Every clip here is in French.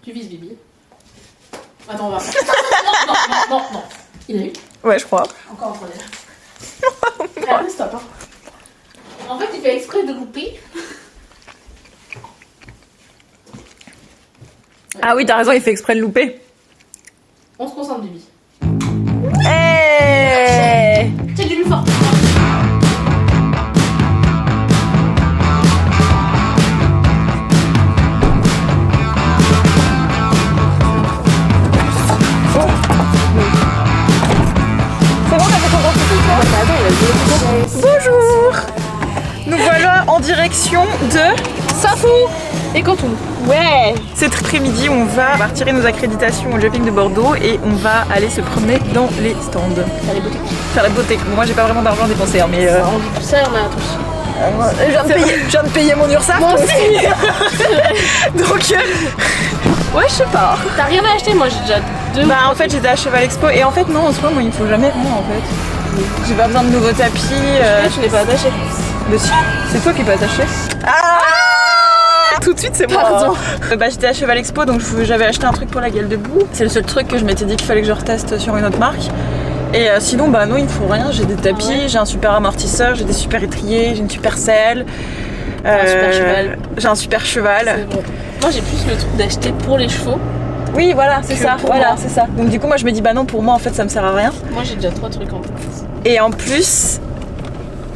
Tu vises Bibi. Attends, on va. Non. Il a eu. Ouais, je crois. Encore un troisième. Allez, stop. Hein. En fait, il fait exprès de louper. Ah oui, t'as raison, il fait exprès de louper. On se concentre, Bibi. Hey, Tiens, du lui fort. c'est bon, t'as fait ton grand. Bonjour. Nous voilà en direction de Safou et Canton. Ouais. Cet après-midi, on va retirer nos accréditations au Jumping de Bordeaux et on va aller se promener dans les stands. Faire les boutiques. Faire la beauté. Bon, moi, j'ai pas vraiment d'argent à dépenser, hein, mais. On dit tout ça, on a tous. Je viens de payer mon URSSAF. Moi aussi. Donc, ouais, je sais pas. T'as rien à acheter, moi j'ai déjà deux. Bah, en fait, j'étais à Cheval Expo et en fait, non, en soi, moi, il me faut jamais rien en fait. J'ai pas besoin de nouveaux tapis. Tu n'es pas attaché. Mais si, c'est toi qui peux attacher. Ah, tout de suite, c'est moi. Pardon. Bah, j'étais à Cheval Expo donc j'avais acheté un truc pour la gueule de boue. C'est le seul truc que je m'étais dit qu'il fallait que je reteste sur une autre marque. Et sinon, bah non, il me faut rien. J'ai des tapis, j'ai un super amortisseur, j'ai des super étriers, j'ai une super selle. Un super cheval. J'ai un super cheval. Bon. Moi j'ai plus le truc d'acheter pour les chevaux. Oui, voilà, c'est Que ça. pour Voilà, moi. c'est ça. Donc du coup, moi, je me dis, bah non, pour moi, en fait, ça me sert à rien. Moi j'ai déjà 3 trucs en fait. Et en plus,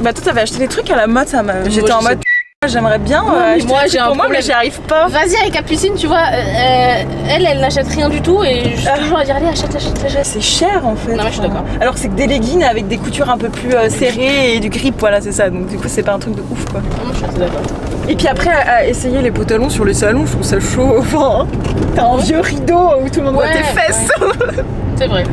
bah toi, t'avais acheté des trucs à la mode, ça m'a. J'étais en mode. J'aimerais bien acheter moi, des trucs j'ai un pour moi, mais problème. j'y arrive pas. Vas-y avec Capucine, tu vois, elle n'achète rien du tout et je suis toujours à dire allez achète. C'est cher en fait. Non, mais je suis d'accord. Alors que c'est que des leggings avec des coutures un peu plus serrées et du grip, voilà, c'est ça. Donc du coup, c'est pas un truc de ouf quoi. Moi je suis assez d'accord. Et puis après, à essayer les pantalons sur les salons, je trouve ça chaud. Enfin, t'as un vieux rideau où tout le monde voit tes fesses. Ouais. C'est vrai.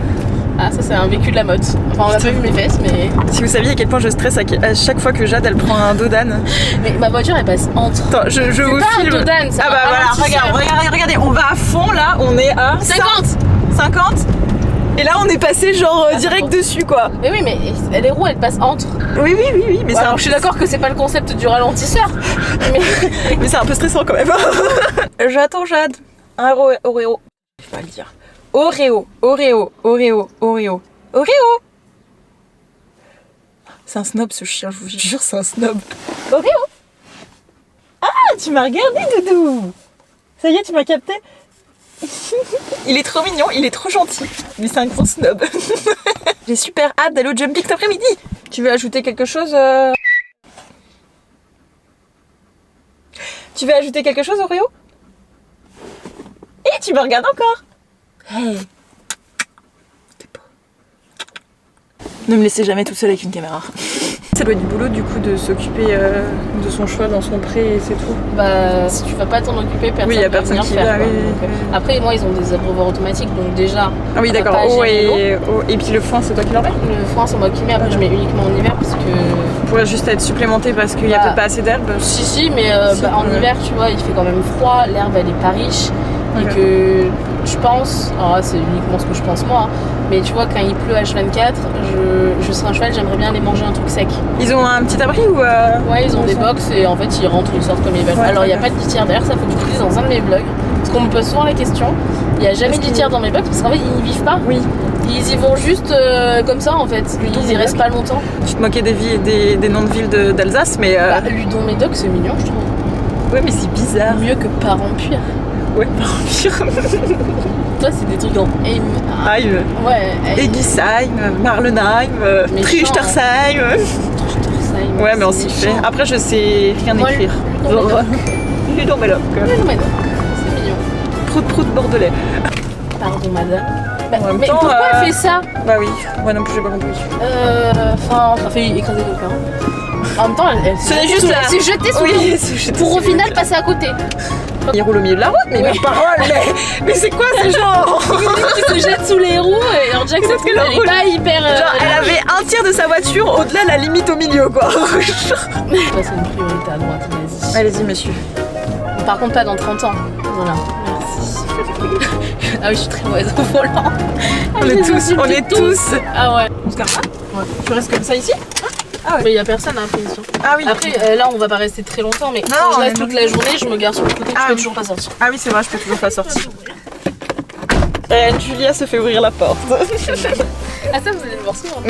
Ah, ça c'est un vécu de la mode. Enfin, on a pas vu mes fesses, mais. Si vous saviez à quel point je stresse à chaque fois que Jade elle prend un dos d'âne. Mais ma voiture elle passe entre. Attends, je vous pas un filme. dos d'âne, c'est Ah bah un voilà, amortisseur. regardez, on va à fond là, on est à 50. 50. Et là, on est passé genre direct dessus quoi. Mais oui, mais les roues elles passent entre. Oui, mais Ouais, alors, je suis d'accord que c'est pas le concept du ralentisseur. mais c'est un peu stressant quand même. J'attends Jade. Un Oreo. Je vais pas le dire. Oreo. C'est un snob ce chien, je vous jure, c'est un snob. Oreo. Ah, tu m'as regardé, Doudou. Ça y est, tu m'as capté. Il est trop mignon, il est trop gentil. Mais c'est un gros snob. J'ai super hâte d'aller au jumping cet après-midi. Tu veux ajouter quelque chose Tu veux ajouter quelque chose, Oreo? Et tu me regardes encore. Hey. T'es beau. Ne me laissez jamais toute seule avec une caméra. Ça doit être du boulot du coup de s'occuper de son cheval dans son pré et c'est tout. Bah, si tu vas pas t'en occuper, personne Oui, y a va personne venir qui faire. va, Quoi. oui. Donc, après, moi, ils ont des abreuvoirs automatiques, donc déjà. Ah oui, on va d'accord. pas Oh, gérer et puis le foin, c'est toi qui l'emmènes? Le foin, c'est moi qui mets. Après, je mets uniquement en hiver parce que. Pourrait juste être supplémenté parce qu'il y a Bah, peut-être pas assez d'herbe. Si, mais Si, en ouais. hiver, tu vois, il fait quand même froid, l'herbe elle est pas riche. Ok. Et que je pense, alors là c'est uniquement ce que je pense moi, hein, mais tu vois, quand il pleut H24, je serai un cheval, j'aimerais bien aller manger un truc sec. Ils ont un petit abri ou Ouais, ils ont des ça. box et en fait ils rentrent, ils sortent comme ils veulent. Ouais, Alors il n'y a d'accord. pas de litière d'ailleurs, ça faut que je dise dans un de mes vlogs. Parce qu'on me pose souvent la question, il n'y a jamais de litière dans mes vlogs parce qu'en fait ils y vivent pas. Oui. Ils y vont juste comme ça en fait, ils y restent pas longtemps. Tu te moquais des noms de villes d'Alsace, mais. Bah, Ludon Médoc c'est mignon je trouve. Ouais, mais c'est bizarre. Mieux que Parent-Puire. Ouais, par Toi c'est des trucs en aim. Heim, Ouais, Egisheim, Marlenheim, Méchant, Trichtersheim. Ouais, mais on s'y fait. Après, je sais rien Moi, écrire. Ludon Médoc. Ludon Médoc. C'est mignon. Prout bordelaise. Pardon madame. Bah, En même mais temps, pourquoi elle fait ça? Bah oui, moi non plus, j'ai pas compris. Enfin, ça fait écraser quelqu'un. En même temps, elle Ce n'est juste là. s'est jetée sous Oui, l'eau c'est pour au final passer à côté. Il roule au milieu de la route, mais Oui. ma parole, mais c'est quoi ce genre? Qui se jette sous les roues et alors Jack, Parce elle qu'elle est roule. pas hyper. Genre, elle avait un tiers de sa voiture au-delà, la limite au milieu, quoi. passer une priorité à droite, vas-y. Allez-y, monsieur. Par contre, pas dans 30 ans. Voilà. Merci. Ah oui, je suis très mauvaise au volant. On est tous. Ah ouais. On se garde pas? Ouais. Tu restes comme ça ici? Ah ouais. Mais il y a personne à la finition. Ah oui. Après, là, on va pas rester très longtemps, mais Non, quand je on reste est toute la journée, je me garde sur le côté, Ah je peux oui. toujours pas sortir. Ah oui, c'est vrai, je peux toujours pas sortir. Julia se fait ouvrir la porte. Ah ça vous allez le voir souvent.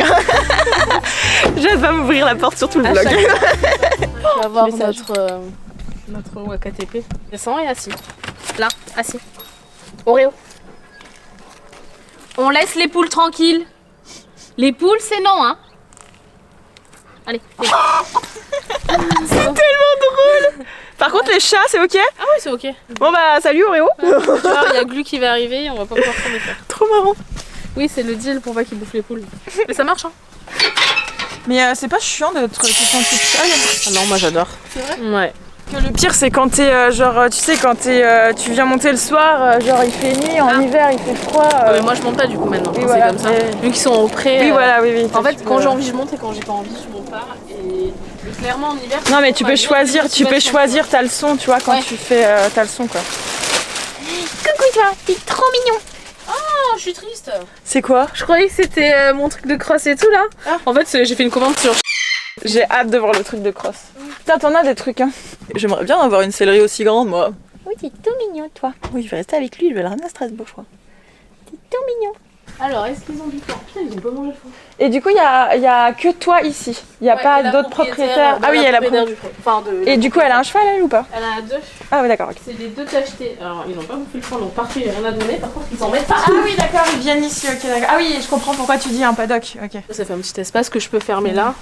Jade va m'ouvrir la porte sur tout le À vlog. chaque On va voir Message. notre WKTP. Descends et assis. Là, assis. Oreo. On laisse les poules tranquilles. Les poules, c'est non, hein. Allez. C'est tellement drôle. Par contre, les chats, c'est ok? Ah oui, c'est ok. Bon bah, salut Oreo. Tu vois, il y a Glu qui va arriver, on va pas pouvoir s'en faire. Trop marrant. Oui, c'est le deal pour pas qu'il bouffe les poules. Mais ça marche, hein. Mais c'est pas chiant d'être tout le temps toute seule. Ah non, moi j'adore. C'est vrai? Ouais. Que le pire, c'est quand t'es genre, tu sais, quand tu viens monter le soir, genre il fait nuit, en hiver il fait froid. Mais moi je monte pas du coup maintenant, oui, c'est voilà, comme ça. mais- Vu qu'ils sont au pré. Oui, voilà, oui. En fait, quand j'ai envie, je monte et quand j'ai pas envie, je monte pas. Et clairement, en hiver. Non, mais tu peux choisir, ta t'as le son, tu vois, quand Ouais. tu fais, t'as le son quoi. Coucou toi, t'es trop mignon. Oh, je suis triste. C'est quoi? Je croyais que c'était mon truc de cross et tout là. Ah. En fait, j'ai fait une commande sur. J'ai hâte de voir le truc de cross. Putain, t'en as des trucs, hein. J'aimerais bien avoir une céleri aussi grande, moi. Oui, t'es tout mignon toi. Oui, je vais rester avec lui, je vais le ramener à Strasbourg, je crois. T'es tout mignon. Alors, est-ce qu'ils ont du pain? Putain, ils ont pas mangé le fond. Et du coup, il y a que toi ici. Il n'y a pas d'autres propriétaires. Ah oui, elle a du pré. Enfin, Et du coup, elle a un cheval, elle, ou pas? Elle en a deux. Ah oui, d'accord, ok. C'est les deux tachetés. Alors, ils n'ont pas bouffé le fond, donc parfait, il n'y a rien à donner. Par contre, ils en mettent pas. Ah oui, d'accord, ils viennent ici, ok, d'accord. Ah oui, je comprends pourquoi tu dis un paddock, ok. Ça fait un petit espace que je peux fermer là.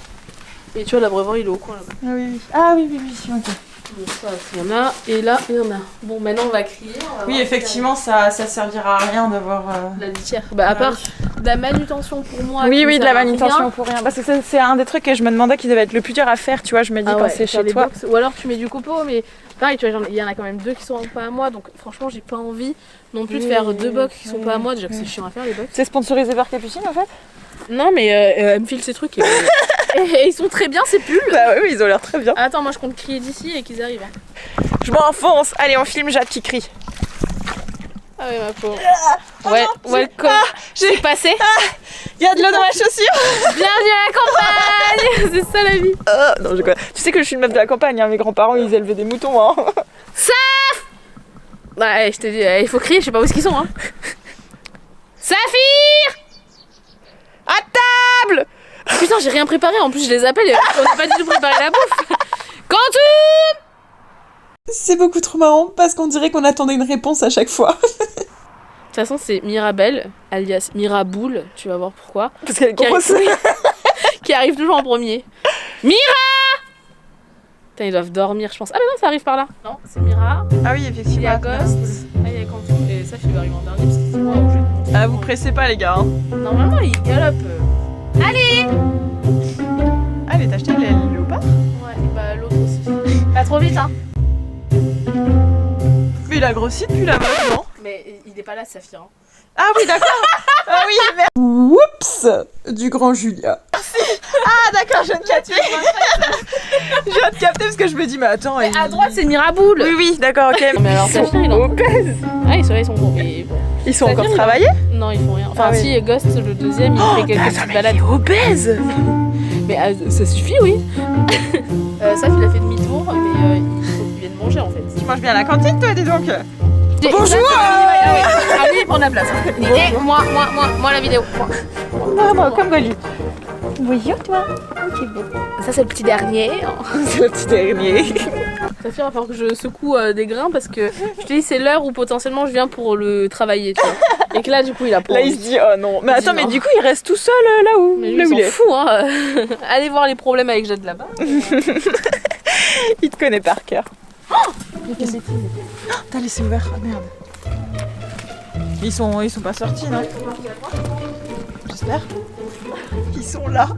Et tu vois, l'abreuvoir, il est au coin là-bas. Ah oui, ah oui, ok. Donc ça, il y en a. Et là, il y en a. Bon, maintenant, on va crier. On va Oui, voir effectivement, ça servira à rien d'avoir... la litière. Bah, à part de la manutention pour moi. qui Oui, me de sert la à manutention rien. pour rien. Parce que c'est un des trucs que je me demandais qui devait être le plus dur à faire, tu vois, je me dis Ah quand ouais, c'est faire chez les toi. box. Ou alors tu mets du copeau, mais pareil, tu vois, il y en a quand même deux qui sont pas à moi, donc franchement, j'ai pas envie non plus de faire deux box qui sont pas à moi. Déjà que c'est chiant à faire les box. C'est sponsorisé par Capucine en fait? Non, mais elle me file ces trucs et ils sont très bien ces pulls. Bah oui, ils ont l'air très bien. Attends, moi je compte crier d'ici et qu'ils arrivent. Hein. Je m'enfonce. Allez, on filme Jade qui crie. Ah oui, ma pauvre. Ouais, welcome. J'ai passé. Il y a de l'eau dans ma chaussure. Bienvenue à la campagne. C'est ça la vie. Non, je connais. Tu sais que je suis une meuf de la campagne, hein. Mes grands-parents ils élevaient des moutons. Hein. Ouais, je te dis, il faut crier, je sais pas où est-ce qu'ils sont. Hein. Saphir. À table. Putain, j'ai rien préparé, en plus je les appelle et on n'a pas du tout préparé la bouffe. Quentin. C'est beaucoup trop marrant parce qu'on dirait qu'on attendait une réponse à chaque fois. De toute façon, c'est Mirabelle, alias Miraboule, tu vas voir pourquoi. Parce qu'elle est Qui grosse. arrive, qui arrive toujours en premier. Mira. Putain, ils doivent dormir, je pense. Ah, mais non, ça arrive par là. Non, c'est Mira. Ah oui, Il y effectivement. a Ghost. Ah, il y a Quentin. Et ça, il va arriver en dernier parce que c'est moi où je vais te montrer. Ah, vous pressez pas les gars. Hein. Normalement, il galope. Allez, t'as acheté le léopard? Ouais, bah l'autre aussi. Pas trop vite, hein. Mais il a grossi depuis là-bas, non? Mais il est pas là, Saphir. Hein. Ah oui, d'accord. Ah oui, merde. Oups, du grand Julia. Ah d'accord, je viens de capter. Je viens de capter parce que je me dis, mais attends. Mais à droite, c'est Miraboule. Oui, oui, d'accord, ok. Non, mais alors, Saphir, il est en obèses. Ah, ils sont bons. Mais bon. Ils sont Saphir, encore il a- travaillés? Non, ils font rien. Enfin, Ah oui. si, Ghost, le deuxième, il fait quelques petites balades. obèse. Mais ça suffit, oui. Saf, il a fait demi-tour, mais il faut qu'il vienne manger en fait. Tu manges bien à la cantine, toi, dis donc. Bonjour. Ah oui, il prend de la place. Et moi la vidéo. Moi, comme Golu. Bonjour toi. Oh, t'es beau. Ça, c'est le petit dernier. C'est le petit dernier. Saphir, il va falloir que je secoue des grains parce que je te dis, c'est l'heure où potentiellement je viens pour le travailler, tu vois. Et que là, du coup, il a pas Là, envie. il se dit, oh non. Mais Il attends, dit mais non. du coup, il reste tout seul là où, Mais lui, là où il il s'en est. fout, hein. Allez voir les problèmes avec Jade là-bas. Il te connaît par cœur. T'as laissé ouvert. Ah merde. Ils sont pas sortis, non? J'espère. Ils sont là.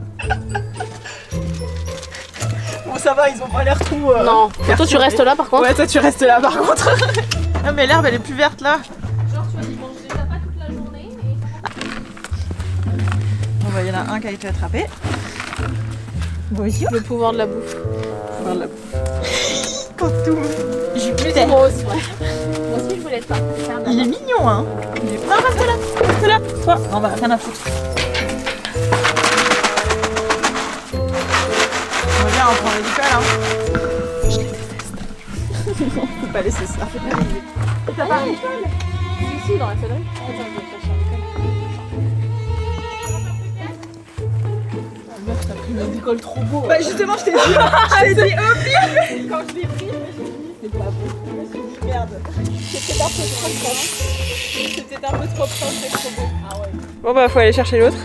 Bon, ça va, ils ont pas l'air trop. Non. Toi, tu restes là par contre. Ouais, toi, tu restes là par contre. Ah, mais l'herbe, elle est plus verte là. Genre, tu vois, ils mangent déjà pas toute la journée. Bon, bah, il y en a un qui a été attrapé. Le pouvoir de la bouffe. Voilà. Pantou. Jupiter. Moi aussi, ouais. Moi aussi, je voulais être là. Il est mignon, hein. Il est... Non, reste là. Reste là. Toi. Non, bah, rien à foutre. On vient, on prend l'école, hein. Je les déteste. On peut pas laisser ça. T'as pas Si, dans la sellerie. Attends, je vais chercher un meuf, t'as pris une décolle trop beau. Bah justement, je t'ai dit, oh pire. Quand je l'ai pris, je me suis dit, c'est pas beau. Je me suis dit, merde. C'était un peu trop proche. C'était un peu trop proche, c'est trop beau. Ah ouais. Bon bah, faut aller chercher l'autre.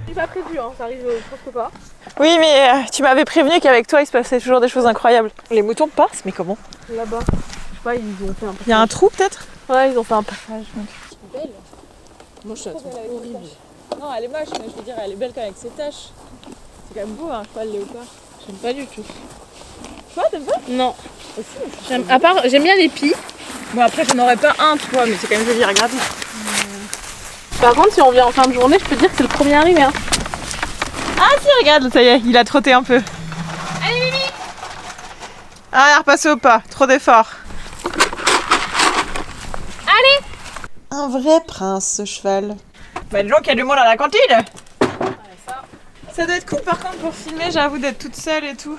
C'est pas prévu, hein, ça arrive presque pas. Oui, mais tu m'avais prévenu qu'avec toi, il se passait toujours des choses incroyables. Les moutons passent, mais comment? Là-bas. Je sais pas, ils ont fait un passage. Il y a un trou peut-être? Ouais, ils ont fait un passage. Belle. Moi, je trouve horrible. Non, elle est moche, mais je veux dire, elle est belle quand même avec ses taches. C'est quand même beau, un cheval léopard. J'aime pas du tout. Toi, t'aimes pas? Non. À part, j'aime bien les pies. Bon, après, j'en aurais pas un, tu vois, mais c'est quand même joli à regarder. Par contre, si on vient en fin de journée, je peux te dire que c'est le premier arrivé. Hein. Ah si, regarde, ça y est, il a trotté un peu. Allez, Mimi! Ah, il a repassé au pas, trop d'efforts. Allez! Un vrai prince, ce cheval. Bah, dis donc, il y a du monde à la cantine. Ouais, ça. Ça doit être cool, par contre, pour filmer, j'avoue, d'être toute seule et tout.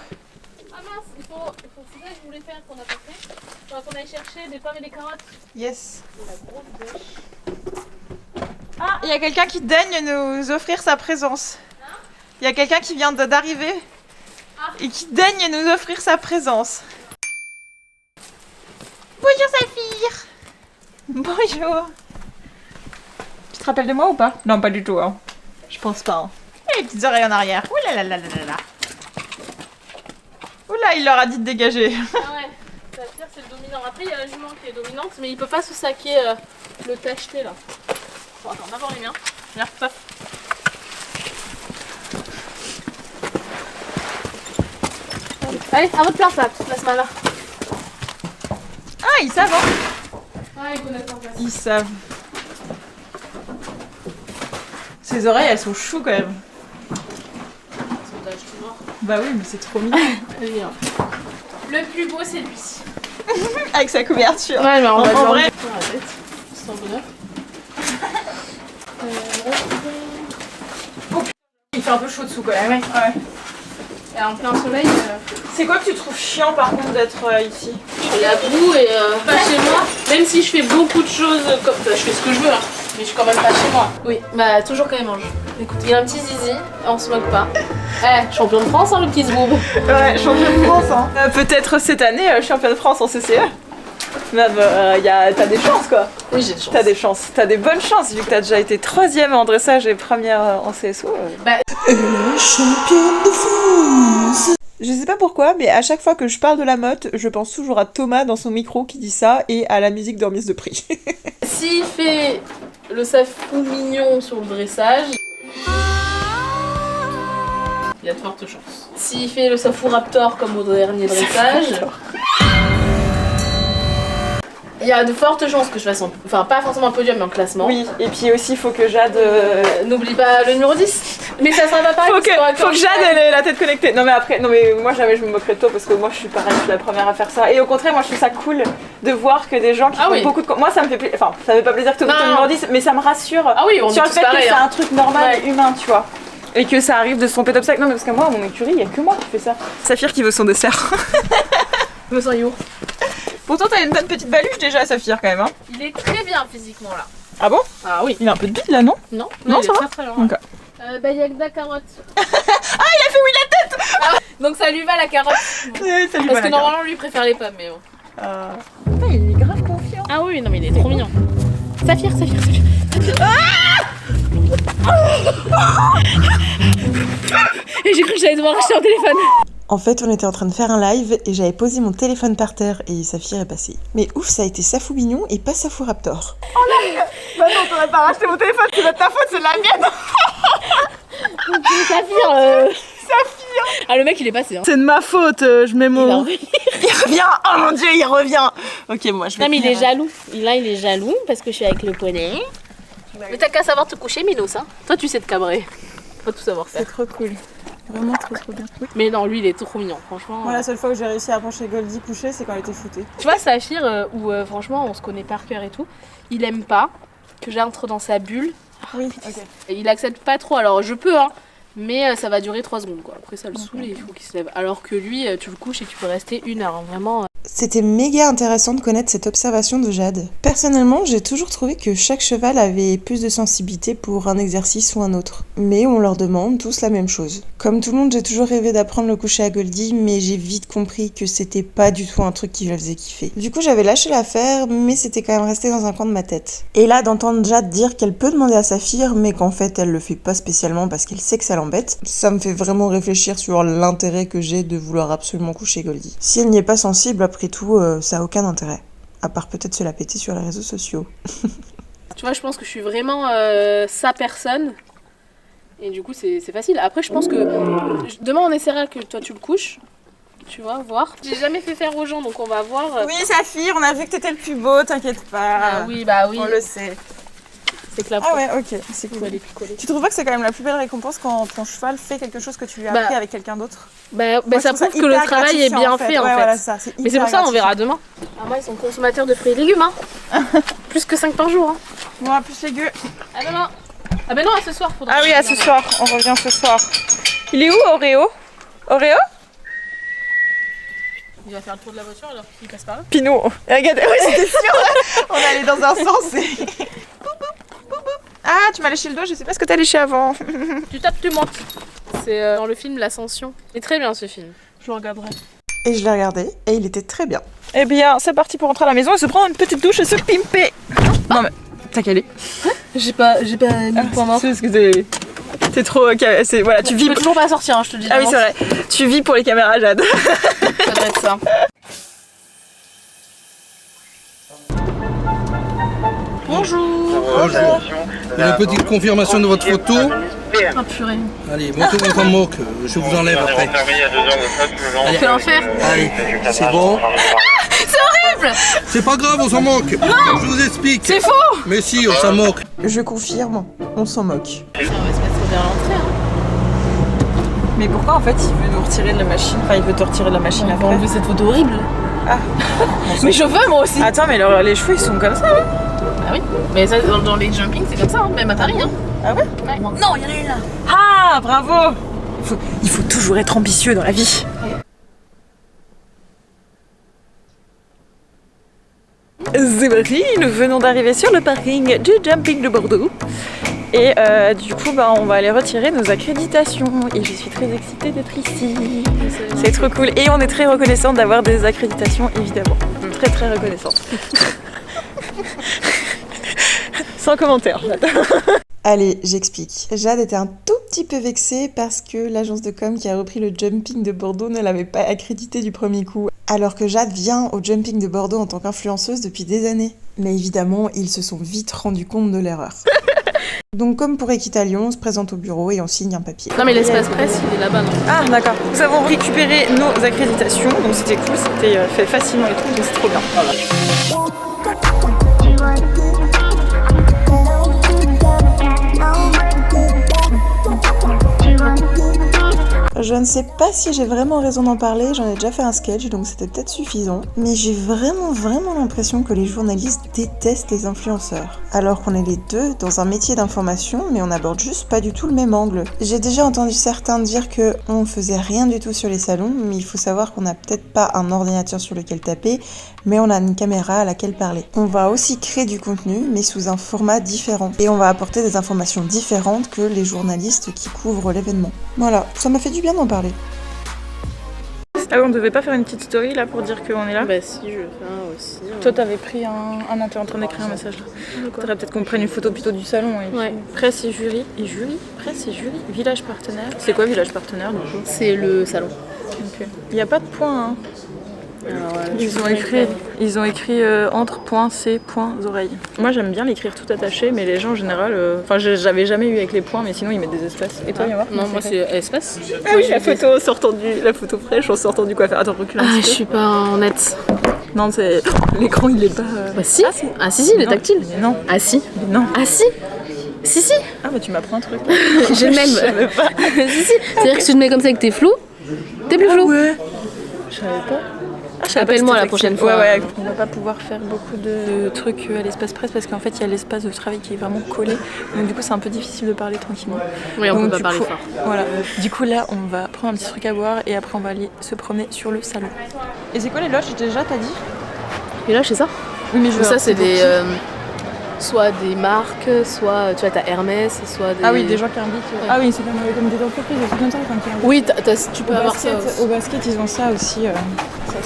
Ah mince, c'est ça que je voulais faire qu'on a pas fait. Faudra qu'on aille chercher des pommes et des carottes. Yes. Et la grosse bêche. Ah, il y a quelqu'un qui daigne nous offrir sa présence. Il y a quelqu'un qui vient d'arriver et qui daigne nous offrir sa présence. Bonjour Saphir. Bonjour. Tu te rappelles de moi ou pas? Non, pas du tout. Hein. Je pense pas. Hein. Et les petites oreilles en arrière. Ouh là là là là là. Oula, il leur a dit de dégager. Ah ouais, Saphir c'est le dominant. Après il y a la jument qui est dominante, mais il peut pas se saquer le tacheté là. Bon, attends, d'abord les miens. Viens, paf. Allez, à votre place là, toute la semaine là. Ah, ils savent, hein. Ah, ils connaissent en place. Ils savent. Ses oreilles, elles sont choues quand même. Sondage tout noir. Bah oui, mais c'est trop mignon. Allez, hein. Le plus beau c'est lui. Avec sa couverture. Ouais, mais on va En vrai. la tête. Sans bonheur. Il fait un peu chaud dessous quand même. Ouais. Et en plein soleil, C'est quoi que tu trouves chiant par contre d'être ici? il y a boue et pas chez moi. Même si je fais beaucoup de choses comme ça, je fais ce que je veux, hein, mais je suis quand même pas chez moi. Oui, bah toujours quand il mange. Écoute, il a un petit zizi, on se moque pas. Eh, champion de France, hein, le petit zboob. Ouais, champion de France. Hein. Peut-être cette année, champion de France en CCE. Mais t'as des chances quoi. Oui, j'ai des chances. T'as des chances, t'as des bonnes chances vu que t'as déjà été 3e en dressage et 1re en CSO. Bah, Championne de France. Je sais pas pourquoi, mais à chaque fois que je parle de la motte, je pense toujours à Thomas dans son micro qui dit ça et à la musique d'Ormise de Prix. s'il fait le safou mignon sur le dressage, il y a de fortes chances. S'il fait le safou raptor comme au dernier dressage, il y a de fortes chances que je fasse, enfin pas forcément un podium mais en classement. Oui, et puis aussi il faut que Jade... N'oublie pas le numéro 10. Mais ça sera pas pareil. Faut que Jade elle ait la tête connectée. Non mais après, non mais moi jamais je me moquerai de toi parce que moi je suis pareil, je suis la première à faire ça. Et au contraire, moi je trouve ça cool de voir que des gens qui font beaucoup de... Moi ça me fait plaisir, enfin ça me fait pas plaisir que tu aies le numéro 10, mais ça me rassure ah oui, on sur est le tous fait pareils, que c'est un truc normal et humain, tu vois. Et que ça arrive de se tromper d'obstacle. Non mais parce que moi, à mon écurie, il y a que moi qui fais ça. Saphir qui veut son dessert. Je me sens yourd. Pourtant t'as une bonne petite baluche déjà Saphir quand même hein. Il est très bien physiquement là. Ah bon? Ah oui. Il a un peu de bide là non? Non, Non, il ça est va très long. Ok. Bah il y a que de la carotte. Ah il a fait oui la tête. Donc ça lui va la carotte. Ouais, ça lui Parce va, que la normalement lui il préfère les pommes mais bon. Putain il est grave confiant. Ah oui, non mais il est trop mignon. Saphir. Et j'ai cru que j'allais devoir acheter un téléphone. En fait, on était en train de faire un live et j'avais posé mon téléphone par terre et Saphir est passé. Mais ouf, ça a été Safou Mignon et pas Safou Raptor. Bah non, t'aurais pas racheté mon téléphone, c'est pas de ta faute, c'est de la mienne. Saphir. Ah le mec il est passé hein. C'est de ma faute, je mets mon... Il revient. Oh mon dieu, il revient. Ok, moi je vais... Non mais il est jaloux. Là il est jaloux parce que je suis avec le poney. Mais t'as qu'à savoir te coucher Minos hein. Toi tu sais te cabrer. Faut tout savoir faire. C'est trop cool. Vraiment trop bien. Mais non lui il est trop mignon franchement. Moi la seule fois que j'ai réussi à approcher Goldie couchée, c'est quand elle était foutée. Tu vois Saphir où franchement on se connaît par cœur et tout. Il aime pas que j'entre dans sa bulle. Oui, ok. Et il accepte pas trop. Alors je peux hein. Mais ça va durer 3 secondes quoi. Après ça le saoule et il faut qu'il se lève. Alors que lui tu le couches et tu peux rester 1 heure hein. Vraiment. C'était méga intéressant de connaître cette observation de Jade. Personnellement, j'ai toujours trouvé que chaque cheval avait plus de sensibilité pour un exercice ou un autre. Mais on leur demande tous la même chose. Comme tout le monde, j'ai toujours rêvé d'apprendre le coucher à Goldie, mais j'ai vite compris que c'était pas du tout un truc qui la faisait kiffer. Du coup, j'avais lâché l'affaire, mais c'était quand même resté dans un coin de ma tête. Et là, d'entendre Jade dire qu'elle peut demander à Saphir, mais qu'en fait, elle le fait pas spécialement parce qu'elle sait que ça l'embête, ça me fait vraiment réfléchir sur l'intérêt que j'ai de vouloir absolument coucher Goldie. Si elle n'y est pas sensible, après tout, ça a aucun intérêt. À part peut-être se la péter sur les réseaux sociaux. Tu vois, je pense que je suis vraiment sa personne. Et du coup, c'est facile. Après, je pense que demain, on essaiera que toi, tu le couches. Tu vois, voir. J'ai jamais fait faire aux gens, donc on va voir. Oui, Saphir, on a vu que t'étais le plus beau, t'inquiète pas. Ah oui, bah oui. On le sait. C'est que la Ah ouais, ok, c'est on cool. va les picoler. Tu trouves pas que c'est quand même la plus belle récompense quand ton cheval fait quelque chose que tu lui as appris avec quelqu'un d'autre? Bah, Moi, ça je trouve prouve que le hyper travail est gratifiant, bien fait en Ouais, fait. voilà, ça, c'est Mais c'est hyper pour ça, on verra gratifiant. demain. Ah, moi, ils sont consommateurs de fruits et légumes, hein. Plus que 5 par jour, hein. Moi, plus les gueux. Ah ben non. Ah ben non, à ce soir. Faudra Ah oui, à ce soir, on revient ce soir. Il est où, Oreo? Oreo? Il va faire le tour de la voiture alors qu'il passe par là. Pinot. Regardez, oui, c'était sûr. On allait dans un sens et... Ah, tu m'as léché le doigt, je sais pas ce que t'as léché avant. Tu tapes, tu montes. C'est dans le film L'Ascension. C'est très bien ce film. Je le regarderai. Et je l'ai regardé, et il était très bien. Eh bien, c'est parti pour rentrer à la maison et se prendre une petite douche et se pimper. Non mais, t'as calé. J'ai pas mis le point mort. C'est parce que t'es trop... Voilà, tu Je vis... peux toujours pas sortir, hein, je te le dis. Ah oui, c'est vrai. Tu vis pour les caméras, Jade. Ça doit être ça. Bonjour. Bonjour. Une petite confirmation de votre photo. Oh purée. Allez, montez votre moque, je vous enlève après. Quel enfer. Allez, c'est bon. C'est horrible. C'est pas grave, on s'en moque. Je vous explique. C'est faux. Mais si, on s'en moque. Je confirme, on s'en moque. On va se mettre vers l'entrée, hein. Mais pourquoi en fait il veut nous retirer de la machine? Enfin, il veut te retirer de la machine On va après. enlever cette photo horrible. Ah. Mais je veux moi aussi. Attends, mais les cheveux ils sont comme ça, oui? Ah oui. Mais ça, dans les jumping, c'est comme ça, hein. Même à Paris, hein. Ah ouais? Non, il y en a une là. Ah, bravo! Il faut toujours être ambitieux dans la vie. C'est parti, nous venons d'arriver sur le parking du Jumping de Bordeaux. Et du coup, on va aller retirer nos accréditations. Et je suis très excitée d'être ici. C'est trop cool. Et on est très reconnaissante d'avoir des accréditations, évidemment. Très très reconnaissante. Sans commentaire. Allez, j'explique. Jade était un tout petit peu vexée parce que l'agence de com qui a repris le jumping de Bordeaux ne l'avait pas accrédité du premier coup, alors que Jade vient au jumping de Bordeaux en tant qu'influenceuse depuis des années. Mais évidemment, ils se sont vite rendus compte de l'erreur. Donc comme pour Equitalion, on se présente au bureau et on signe un papier. Non mais l'espace presse, il est là-bas, non? Ah d'accord. Nous avons récupéré nos accréditations, donc c'était cool, c'était fait facilement et tout, donc c'est trop bien. Je ne sais pas si j'ai vraiment raison d'en parler, j'en ai déjà fait un sketch donc c'était peut-être suffisant, mais j'ai vraiment l'impression que les journalistes détestent les influenceurs. Alors qu'on est les deux dans un métier d'information, mais on aborde juste pas du tout le même angle. J'ai déjà entendu certains dire que on faisait rien du tout sur les salons, mais il faut savoir qu'on n'a peut-être pas un ordinateur sur lequel taper, mais on a une caméra à laquelle parler. On va aussi créer du contenu, mais sous un format différent. Et on va apporter des informations différentes que les journalistes qui couvrent l'événement. Voilà, ça m'a fait du bien d'en parler. Ah oui, on devait pas faire une petite story là pour dire qu'on est là? Bah si, je le fais un aussi. Toi t'avais pris un... Ah non, t'es en train d'écrire un message là. Faudrait peut-être qu'on prenne une photo plutôt du salon. Et Ouais. Presse et jury. Et jury? Presse et jury. Village partenaire. C'est quoi village partenaire du coup? C'est le salon. Ok. Il n'y a pas de point hein. Alors, Ils ont écrit entre points C points oreilles. Moi j'aime bien l'écrire tout attaché, mais les gens en général, enfin j'avais jamais eu avec les points, mais sinon ils mettent des espaces. Et toi, Yamar? Non, moi c'est espace. Ah oui, la photo fraîche en sortant du coiffeur. Attends, recule un Ah, je petit peu. suis pas en net. Non, c'est l'écran, il est pas. Bah si. Ah si, il est Non. tactile. Mais non, Ah si. mais non. Ah si. Si. Ah bah tu m'apprends un truc. J'ai le même. Je savais pas. Si. C'est-à-dire que si tu te mets comme ça et que t'es flou, t'es plus flou. Ouais. Je savais pas. Appelle-moi la prochaine fois. Ouais, on va pas pouvoir faire beaucoup de trucs à l'espace presse parce qu'en fait il y a l'espace de travail qui est vraiment collé. Donc du coup c'est un peu difficile de parler tranquillement. Oui, on Donc, peut pas du parler coup, fort. Voilà. Du coup là on va prendre un petit truc à boire et après on va aller se promener sur le salon. Et c'est quoi les loges déjà t'as dit? Et là, c'est ça. Oui mais je Ça, c'est des... soit des marques, soit tu vois, t'as Hermès, soit des... Ah oui, des gens qui invitent. Ah oui, c'est comme des entreprises, des trucs comme ça. Oui, tu peux avoir ça. Au basket, ils ont ça aussi.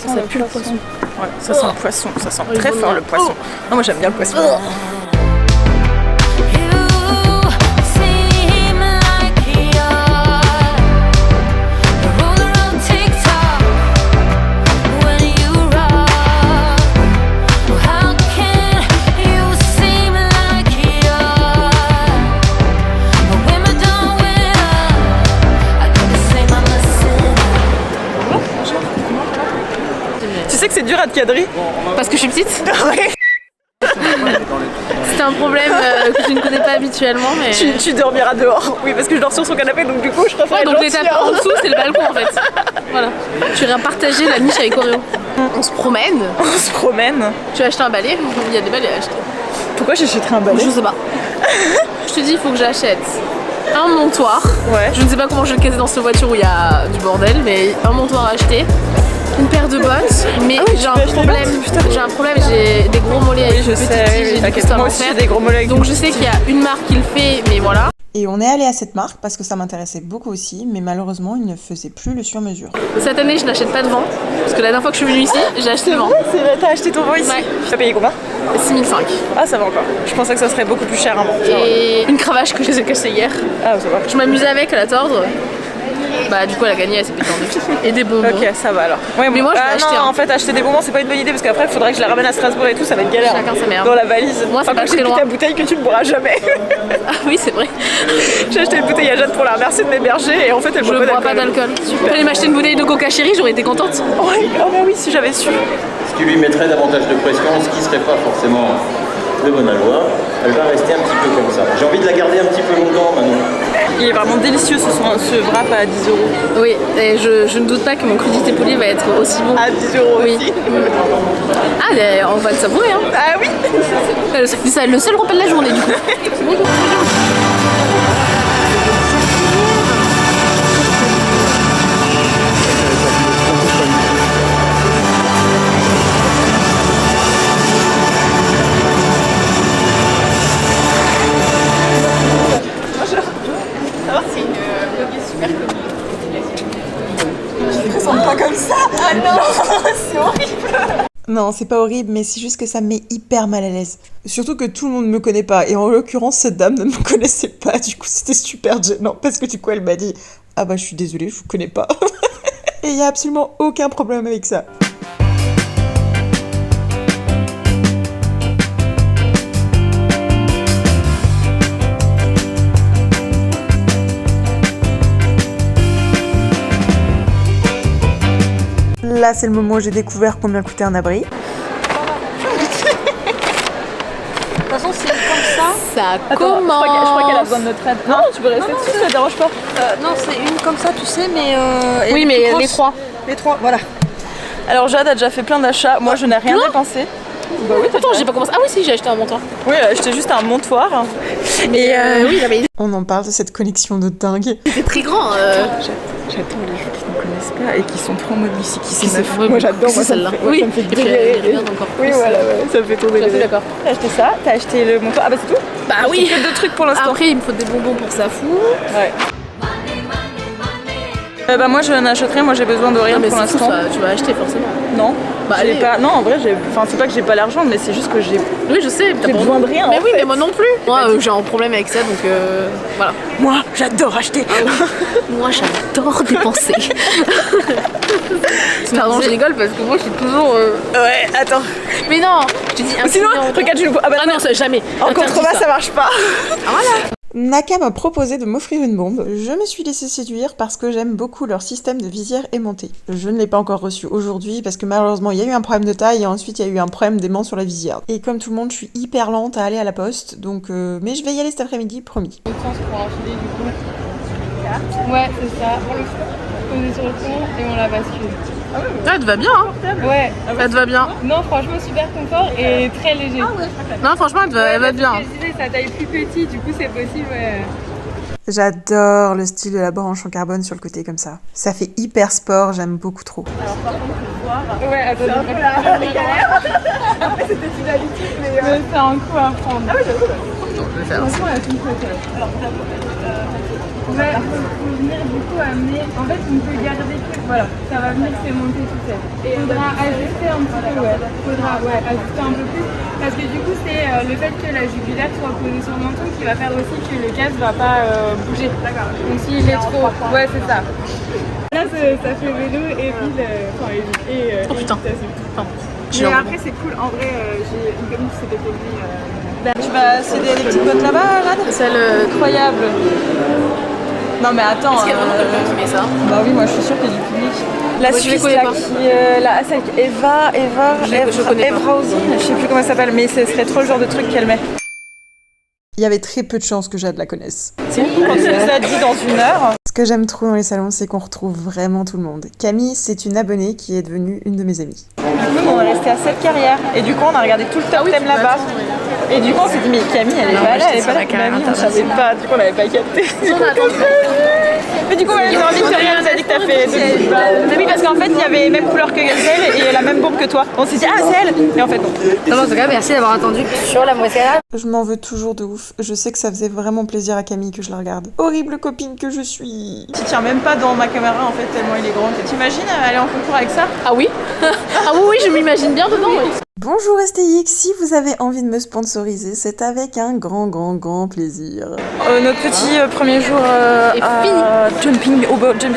Ça Ça pue le poisson. Ouais, ça sent le poisson, ça sent très fort le poisson. Non, moi j'aime bien le poisson. Tu sais que c'est dur à te cadrer? Parce que je suis petite. Ouais. C'est un problème que tu ne connais pas habituellement, mais... Tu dormiras dehors. Oui, parce que je dors sur son canapé, donc du coup je préfère Ouais, être donc gentille, l'étape en dessous, c'est le balcon en fait. Voilà. Tu irais partager la niche avec Oreo. On se promène. On se promène. Tu as acheté un balai, il y a des balais à acheter. Pourquoi j'achèterais un balai? Je sais pas. Je te dis, il faut que j'achète un montoir. Ouais. Je ne sais pas comment je vais le caser dans cette voiture où il y a du bordel, mais un montoir à acheter. Une paire de bottes, mais j'ai un problème. J'ai un problème, j'ai des gros mollets avec Je une petite sais, tige, j'ai une t'inquiète, histoire moi à aussi faire. j'ai des gros mollets avec Donc une je sais petite qu'il y a une marque qui le fait, mais voilà. Et on est allé à cette marque parce que ça m'intéressait beaucoup aussi, mais malheureusement, il ne faisait plus le sur-mesure. Cette année, je n'achète pas de vent, parce que la dernière fois que je suis venue ici, j'ai acheté le vent. C'est vrai, t'as acheté ton vent ici? Ouais. T'as payé combien? 6005. Ah, ça va encore. Je pensais que ça serait beaucoup plus cher, hein. Et une cravache que je les ai cassée hier. Ah, ça va. Je m'amusais avec à la tordre. Bah du coup elle a gagné, elle s'est pétée en deux. Et des bonbons. Ok, ça va alors. Ouais, Mais moi, je vais acheter non, un. en fait, acheter des bonbons, c'est pas une bonne idée parce qu'après, il faudrait que je la ramène à Strasbourg et tout, ça va être galère. Chacun sa merde. Dans la valise. Moi, c'est Par pas contre, très j'ai pris loin. ta bouteille que tu ne boiras jamais. Ah oui c'est vrai. J'ai acheté une bouteille à Jeanne pour la remercier de m'héberger et en fait, elle Je boit bois pas d'alcool. Fallait m'acheter une bouteille de coca chérie, j'aurais été contente. Ouais, oh bah oui, si j'avais su. Ce qui lui mettrait davantage de pression, ce qui ne serait pas forcément de bonne aloi. Elle va rester un petit peu comme ça. J'ai envie de la garder un petit peu longtemps maintenant. Il est vraiment délicieux ce wrap à 10 €. Oui, et je ne doute pas que mon crudité poli va être aussi bon. À 10 € Oui. aussi. Ah, on va le savourer hein. Ah oui. C'est le seul repas de la journée du coup. Pas comme ça. Ah non, c'est horrible. Non, c'est pas horrible, mais c'est juste que ça me met hyper mal à l'aise. Surtout que tout le monde me connaît pas, et en l'occurrence, cette dame ne me connaissait pas, du coup c'était super gênant, parce que du coup elle m'a dit « Ah bah je suis désolée, je vous connais pas. » Et il y a absolument aucun problème avec ça. Là, c'est le moment où j'ai découvert combien coûtait un abri. De toute façon, c'est comme ça. Ça Attends, commence. je crois qu'elle a besoin de notre aide. Non, tu peux rester dessus, ça te dérange pas. Non, c'est une comme ça, tu sais, mais. Oui mais les trois. Les trois, voilà. Alors Jade a déjà fait plein d'achats, moi je n'ai rien dépensé. Bah oui, Attends, j'ai pas commencé. Ah oui si, j'ai acheté un montoir. Oui, elle a acheté juste un montoir. Et Oui, non, mais On en parle de cette connexion de dingue. c'est très grand. j'attends les gens qui ne connaissent pas et qui sont trop en mode ici, qui C'est s'émeuvent. vrai, moi j'adore, c'est moi ça me celle-là. fait, Oui, ça me fait et puis délirer. elle regarde encore Oui, plus. voilà, ouais, ça me fait tomber Je les suis yeux. d'accord. T'as acheté ça, t'as acheté le montoir. Ah bah c'est tout. Bah oui. Que deux trucs pour l'instant. Après, il me faut des bonbons pour sa fou. Ouais. Bah moi je n'achèterai, moi j'ai besoin de rien Non, mais pour c'est fou, l'instant. ça, tu vas acheter forcément. Non, Bah, j'ai allez. pas. Non, en vrai, enfin c'est pas que j'ai pas l'argent, mais c'est juste que j'ai. Oui, je sais. T'as J'ai pas besoin de rien, Mais en oui, fait. mais moi non plus. Moi, j'ai un problème avec ça, donc voilà. Moi, j'adore acheter. Moi, j'adore dépenser. Pardon, je rigole parce que moi, je suis toujours. Ouais, attends. Mais non, je te dis un Sinon, client. regarde, je. Ah bah Ah non, ça, jamais. en Interdit contrebas, ça marche pas. Ah voilà. Naka m'a proposé de m'offrir une bombe. Je me suis laissée séduire parce que j'aime beaucoup leur système de visière aimantée. Je ne l'ai pas encore reçu aujourd'hui parce que malheureusement il y a eu un problème de taille et ensuite il y a eu un problème d'aimant sur la visière. Et comme tout le monde, je suis hyper lente à aller à la poste, donc mais je vais y aller cet après-midi, promis. Pour enfiler du coup. Ouais, c'est ça. On le pose sur le pont et on la bascule. Ah, elle te va bien, hein. Ouais. Elle te va bien. Non, franchement, super confort et très léger. Non, franchement, elle va bien. Je disais, sa taille plus petite, du coup, c'est possible. Ouais. J'adore le style de la branche en carbone sur le côté comme ça. Ça fait hyper sport, j'aime beaucoup trop. Ouais, attends, c'est un peu la galère. Après, c'était une habitude, mais c'est un coup à prendre. Ah oui, j'avoue. Franchement, elle est toute faite. Ouais, faut venir du coup amener. En fait, on peut garder que. Voilà, ça va venir se monter tout seul. Et faudra ajuster un petit peu, ouais. Faudra ajuster un peu plus. Parce que du coup, c'est le fait que la jugulaire soit posée sur le menton qui va faire aussi que le casque va pas bouger. D'accord. Donc s'il est trop. Ouais, c'est ça. Là, ça fait vélo et puis. Oh putain. Mais après, c'est cool. En vrai, j'ai une copine qui s'était fait venir. Tu vas céder des petites bottes là-bas, Jade? Celle. Incroyable. Non mais attends. Est-ce qu'il y a vraiment quelqu'un qui met ça? Bah oui, moi je suis sûre qu'il y a du public. La Moi, je les Suisse connais là pas. qui. Celle qui. Je connais pas. Evrausine, je sais plus comment elle s'appelle, mais ce serait trop le genre de truc qu'elle met. Il y avait très peu de chances que Jade la connaisse. C'est quand tu nous as dit dans une heure. Ce que j'aime trop dans les salons, c'est qu'on retrouve vraiment tout le monde. Camille, c'est une abonnée qui est devenue une de mes amies. Du coup, on est resté à cette carrière. Et du coup, on a regardé tout le top thème là-bas. Et du coup, on s'est dit, mais Camille, elle est pas là, elle est pas là. Mamie, on savait pas, du coup, on l'avait pas capté. Mais du coup, elle nous a dit que rien nous a dit que t'as fait. Mais oui, parce qu'en fait, il y avait même couleur que elle et la même bombe que toi. On s'est dit, ah, c'est elle. Et en fait, non. Non, en tout cas, merci d'avoir attendu sur la moitié-là. Je m'en veux toujours de ouf. Je sais que ça faisait vraiment plaisir à Camille que je la regarde. Horrible copine que je suis. Tu tiens même pas dans ma caméra en fait, tellement il est grand. T'imagines aller en concours avec ça? Ah oui. Ah oui, je m'imagine bien dedans, oui. Bonjour STX, si vous avez envie de me sponsoriser, c'est avec un grand plaisir. Notre petit premier jour à jumping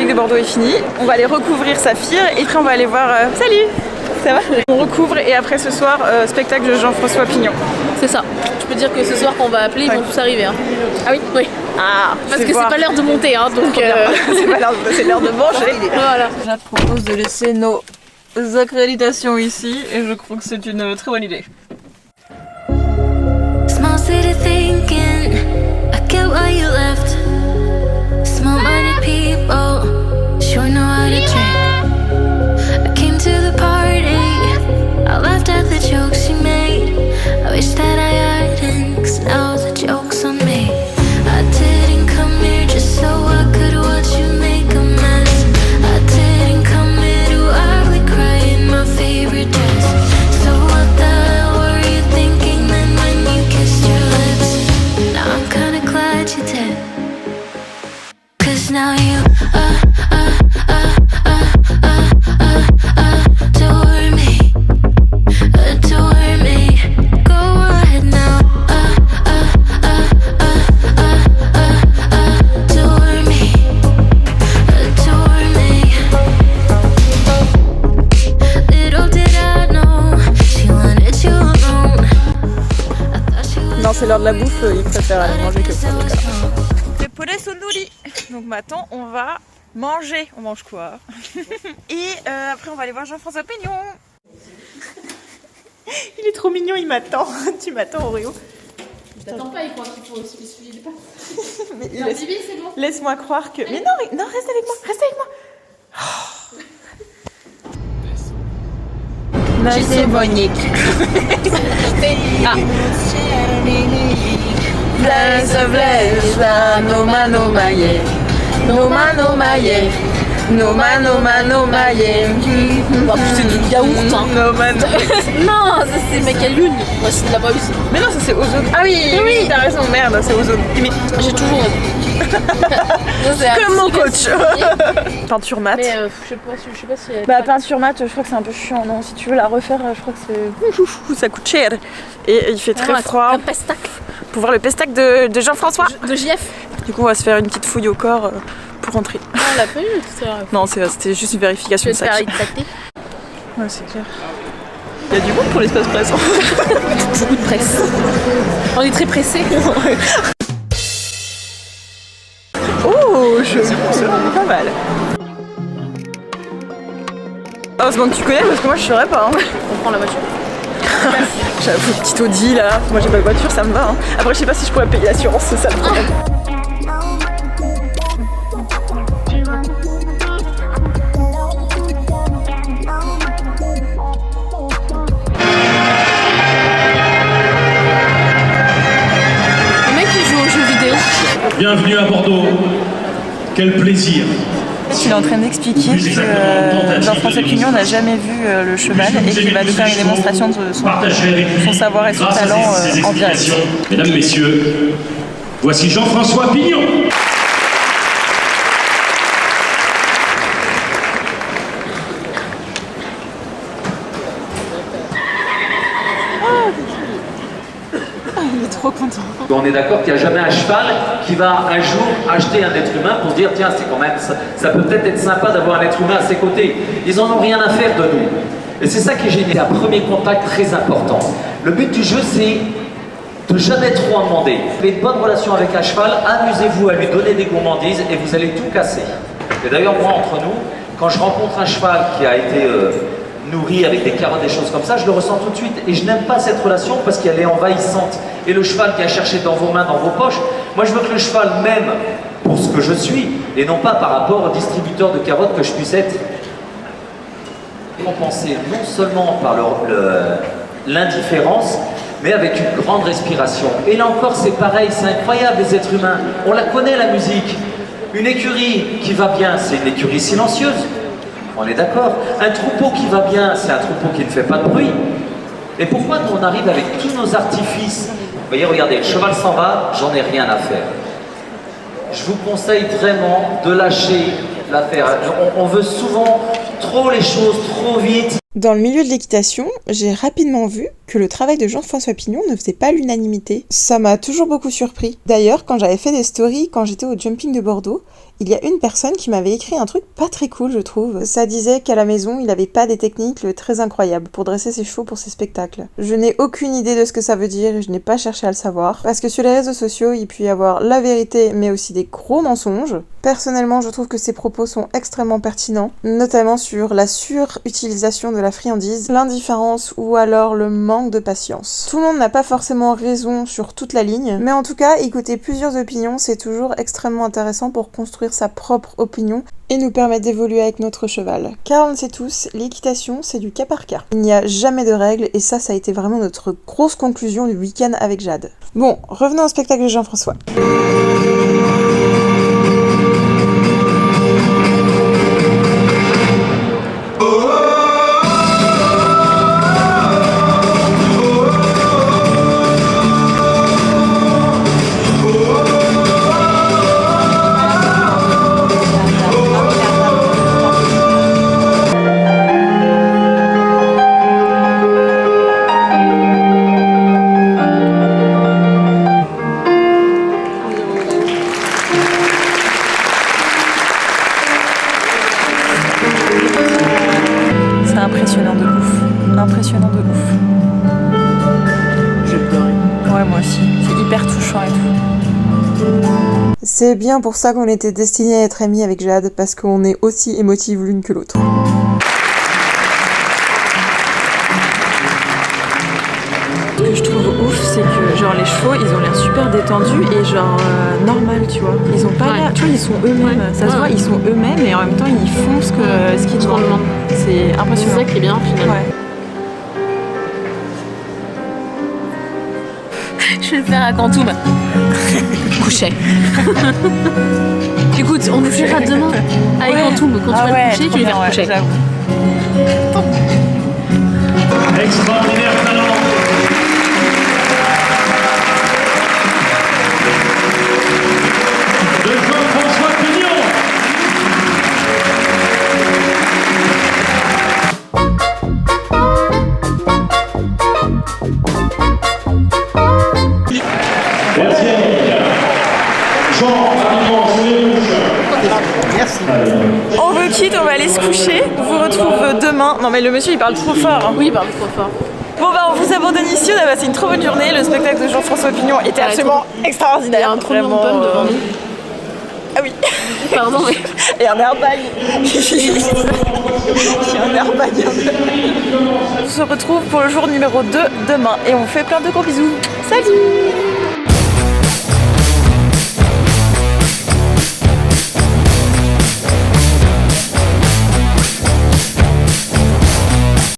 de Bordeaux est fini. On va aller recouvrir Saphir et après on va aller voir... Salut! Ça va? On recouvre et après ce soir, spectacle de Jean-François Pignon. C'est ça. Je peux dire que ce soir qu'on va appeler, ils vont tous arriver. Hein. Ah oui? Oui. Ah, Parce que c'est pas l'heure de monter, hein, donc... c'est l'heure de manger. Voilà. Je propose de laisser nos accréditations ici et je crois que c'est une très bonne idée. Small city thinking, I get why you left. Small-minded people, sure know how to drink. I came to the party, I laughed at the jokes she made. I wish that I hadn't, 'cause now the joke's on me. I didn't come here just so I could watch you make a mess. I didn't come here to ugly cry in my favorite dress. So what the hell were you thinking then when you kissed your lips? Now I'm kinda glad you did, 'cause now you adore me, adore me. Go ahead now, adore me, adore me. Little did I know she wanted you alone. I thought she was. Non, c'est l'heure de la bouffe, ils préfèrent aller manger que prendre le cas. Le poulet sondouli. Donc maintenant, on va manger. On mange quoi? Et après, on va aller voir Jean-François Pignon. Il est trop mignon, il m'attend. Tu m'attends, Oreo. T'attends pas, il croit qu'il faut suivre les pas. Mais c'est bon. laisse-moi croire que... Mais non, reste avec moi, reste avec moi. C'est Monique. Blaise, blaise, la noma, noma, yeah. Noma, noma, yeah. Noma, noma, noma, yeah. Oh, c'est du yaourt, hein. Noma, noma. Non, ça c'est mec à lune. Moi, c'est de la aussi. Mais non, ça c'est ozone. Ah oui, t'as raison, merde, c'est ozone. Mais J'ai toujours raison. comme mon coach. Peinture mat. Mais je sais pas si elle... Bah peinture mat, je crois que c'est un peu chiant, non? Si tu veux la refaire, je crois que c'est... Ça coûte cher. Et il fait très froid. Un pestacle. Pour voir le pestac de Jean-François. De JF. Du coup, on va se faire une petite fouille au corps pour rentrer. Non, on l'a pas eu tout à l'heure. Non, c'était juste une vérification de Tu veux te sac. faire tacter. Ouais, c'est clair. Il y a du monde pour l'espace presse. Beaucoup de presse. On est très pressés. Oh, c'est pas mal. Heureusement que tu connais parce que moi je saurais pas. Hein. On prend la voiture. J'avoue, petite Audi là. Moi j'ai pas de voiture, ça me va. Hein. Après, je sais pas si je pourrais payer l'assurance, c'est ça le problème. Bienvenue à Bordeaux. Quel plaisir. Il est en train d'expliquer que Jean-François Pignon n'a jamais vu le cheval et qu'il va nous faire une démonstration de son savoir et son talent en direct. Mesdames, Messieurs, voici Jean-François Pignon. Il est trop content. On est d'accord qu'il n'y a jamais un cheval qui va un jour acheter un être humain pour dire tiens, c'est quand même ça peut peut-être être sympa d'avoir un être humain à ses côtés. Ils n'en ont rien à faire de nous. Et c'est ça qui est génial. C'est un premier contact très important. Le but du jeu, c'est de jamais trop en demander. Vous avez une bonne relation avec un cheval, amusez-vous à lui donner des gourmandises et vous allez tout casser. Et d'ailleurs, moi, entre nous, quand je rencontre un cheval qui a été nourri avec des carottes, des choses comme ça, je le ressens tout de suite. Et je n'aime pas cette relation parce qu'elle est envahissante. Et le cheval qui a cherché dans vos mains, dans vos poches, moi je veux que le cheval m'aime pour ce que je suis, et non pas par rapport au distributeur de carottes que je puisse être. Compenser non seulement par l'indifférence, mais avec une grande respiration. Et là encore, c'est pareil, c'est incroyable les êtres humains. On la connaît la musique. Une écurie qui va bien, c'est une écurie silencieuse. On est d'accord. Un troupeau qui va bien, c'est un troupeau qui ne fait pas de bruit. Et pourquoi nous on arrive avec tous nos artifices? Vous voyez, regardez, le cheval s'en va, j'en ai rien à faire. Je vous conseille vraiment de lâcher l'affaire. On veut souvent trop les choses, trop vite. Dans le milieu de l'équitation, j'ai rapidement vu que le travail de Jean-François Pignon ne faisait pas l'unanimité. Ça m'a toujours beaucoup surpris. D'ailleurs, quand j'avais fait des stories quand j'étais au jumping de Bordeaux, il y a une personne qui m'avait écrit un truc pas très cool, je trouve. Ça disait qu'à la maison, il n'avait pas des techniques très incroyables pour dresser ses chevaux pour ses spectacles. Je n'ai aucune idée de ce que ça veut dire et je n'ai pas cherché à le savoir. Parce que sur les réseaux sociaux, il peut y avoir la vérité, mais aussi des gros mensonges. Personnellement, je trouve que ces propos sont extrêmement pertinents, notamment sur la surutilisation de la friandise, l'indifférence ou alors le manque de patience. Tout le monde n'a pas forcément raison sur toute la ligne, mais en tout cas, écouter plusieurs opinions, c'est toujours extrêmement intéressant pour construire sa propre opinion et nous permettre d'évoluer avec notre cheval. Car on le sait tous, l'équitation, c'est du cas par cas. Il n'y a jamais de règles et ça a été vraiment notre grosse conclusion du week-end avec Jade. Bon, revenons au spectacle de Jean-François. Impressionnant de ouf. Impressionnant de ouf. J'ai pleuré. Ouais, moi aussi. C'est hyper touchant et tout. C'est bien pour ça qu'on était destinés à être amis avec Jade, parce qu'on est aussi émotives l'une que l'autre. Ce que je trouve ouf, c'est que genre les chevaux, ils ont l'air super détendus et genre normal, tu vois. Ils ont pas l'air, tu vois, ils sont eux-mêmes. Ça se voit, ils sont eux-mêmes et en même temps ils font ce qu'ils demandent. C'est impressionnant. C'est ça qui est bien finalement. Ouais. Je vais le faire à Quantum. Coucher. Écoute, on le fera demain avec Quantum. Quand tu vas le coucher, tu vas le faire coucher. Extraordinaire talent. De Jean-François Pignon. Merci Jean, rapidement, Merci. On vous quitte, on va aller se coucher. On vous retrouve demain. Non mais le monsieur il parle trop fort. Oui, il parle trop fort. Bon bah on vous abandonne ici, on a passé une trop bonne journée. Le spectacle de Jean-François Pignon était absolument extraordinaire. Il y a un trop long pomme devant nous. Ah oui. Pardon, mais... Et un airbag. Il y a un airbag. On se retrouve pour le jour numéro 2 demain. Et on vous fait plein de gros bisous. Salut.